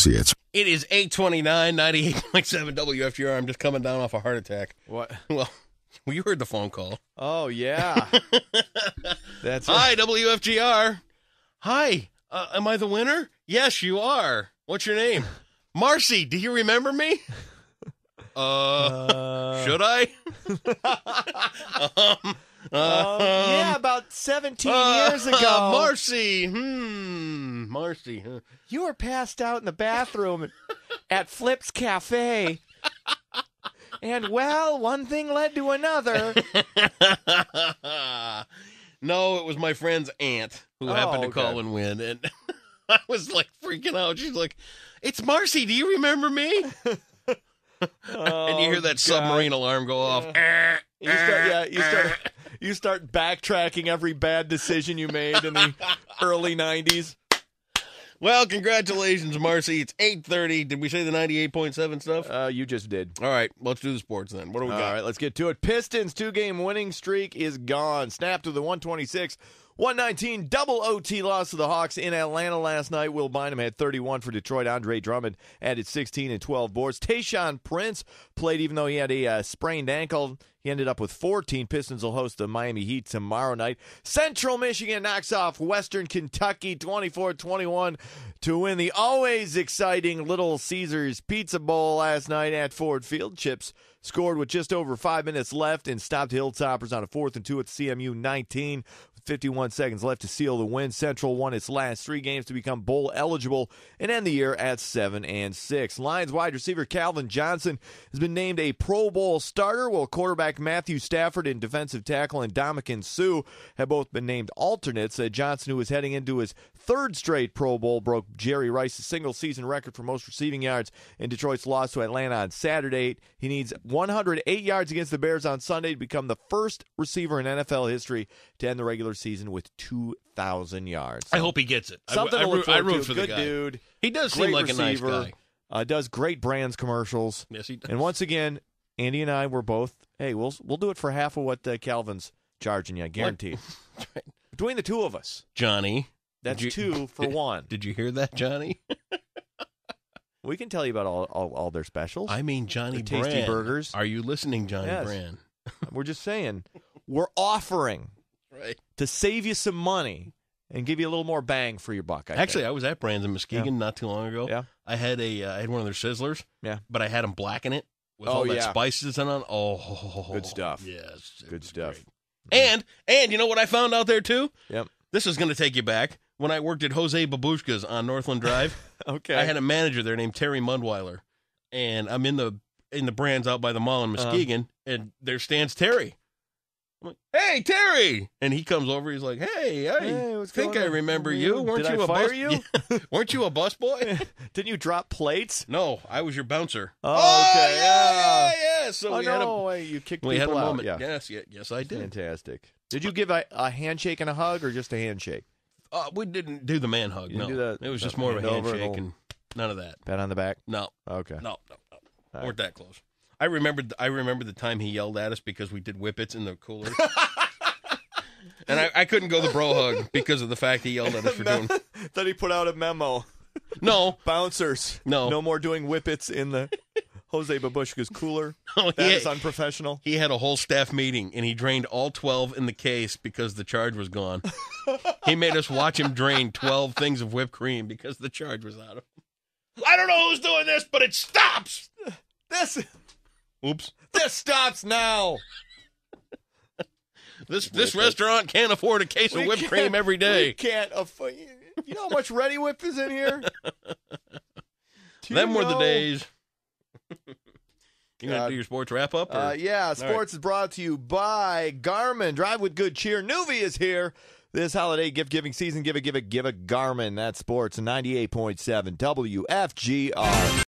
Associates. It is 8:29, 98.7 WFGR. I'm just coming down off a heart attack. What? Well, you heard the phone call. Oh, yeah. That's Hi, WFGR. Hi, am I the winner? Yes, you are. What's your name? Marcy, do you remember me? Should I? yeah, about 17 years ago. Marcy. Marcy. Huh? You were passed out in the bathroom at Flip's Cafe. And, well, one thing led to another. No, it was my friend's aunt who happened to call and win. And I was like freaking out. She's like, it's Marcy. Do you remember me? And you hear that submarine alarm go off. You start backtracking every bad decision you made in the early 90s. Well, congratulations, Marcy. It's 8:30. Did we say the 98.7 stuff? You just did. All right, let's do the sports then. What do we got? All right, let's get to it. Pistons' 2-game winning streak is gone. Snapped to the 126-119 double OT loss to the Hawks in Atlanta last night. Will Bynum had 31 for Detroit. Andre Drummond added 16 and 12 boards. Tayshaun Prince played even though he had a sprained ankle. He ended up with 14. Pistons will host the Miami Heat tomorrow night. Central Michigan knocks off Western Kentucky 24-21 to win the always exciting Little Caesars Pizza Bowl last night at Ford Field. Chips scored with just over 5 minutes left and stopped Hilltoppers on a 4th and 2 at CMU 19. 51 seconds left to seal the win. Central won its last 3 games to become bowl eligible and end the year at 7-6. Lions wide receiver Calvin Johnson has been named a Pro Bowl starter, while quarterback Matthew Stafford and defensive tackle Ndamukong Suh have both been named alternates. Johnson, who is heading into his 3rd straight Pro Bowl, broke Jerry Rice's single-season record for most receiving yards in Detroit's loss to Atlanta on Saturday. He needs 108 yards against the Bears on Sunday to become the first receiver in NFL history to end the regular season with 2,000 yards. I hope he gets it. Something I to look forward root to. for Good the guy. dude. He does seem like receiver. a nice guy. Does great brands commercials. Yes, he does. And once again, Andy and I were both, hey, we'll do it for half of what Calvin's charging you, guaranteed. Right. Between the two of us. Johnny. That's 2 for 1. Did you hear that, Johnny? We can tell you about all their specials. I mean, Johnny the tasty Brand. burgers. Are you listening, Johnny Yes. Brand? We're just saying, we're offering Right. to save you some money and give you a little more bang for your buck. Actually, I was at Brand's in Muskegon not too long ago. Yeah. I had one of their sizzlers. Yeah. But I had them blacken it with all that yeah. spices and on. Oh, Good stuff. Yes. it Good was stuff. great. And you know what I found out there too? Yep. This is going to take you back. When I worked at Jose Babushka's on Northland Drive, Okay. I had a manager there named Terry Mudweiler, and I'm in the Brands out by the mall in Muskegon, and there stands Terry. I'm like, hey, Terry! And he comes over. He's like, hey, I think I remember you. Weren't Did you I a fire bus? you? Yeah. Weren't you a bus boy? Didn't you drop plates? No, I was your bouncer. Oh, okay. Yeah. So we had you kicked we had a people out. moment. Yeah. Yes, I did. Fantastic. Did you give a handshake and a hug or just a handshake? We didn't do the man hug. You No, didn't do that? it was just No, more of a hand over handshake and and none of that. Pat on the back? No, Okay. no. right. Weren't that close. I remember the time he yelled at us because we did Whippets in the cooler. And I couldn't go the bro hug because of the fact he yelled at us for doing. Then he put out a memo. No. Bouncers. No. No more doing Whippets in the Jose Babushka's cooler. No, That is unprofessional. He had a whole staff meeting, and he drained all 12 in the case because the charge was gone. He made us watch him drain 12 things of whipped cream because the charge was out of him. I don't know who's doing this, but it stops! Oops. This stops now. This restaurant can't afford a case of whipped cream every day. We can't afford. You know how much Ready Whip is in here? Them were the days. You going to do your sports wrap-up? Yeah, sports is brought to you by Garmin. Drive with good cheer. Nuvi is here. This holiday gift-giving season, give a Garmin. That's sports, 98.7 WFGR.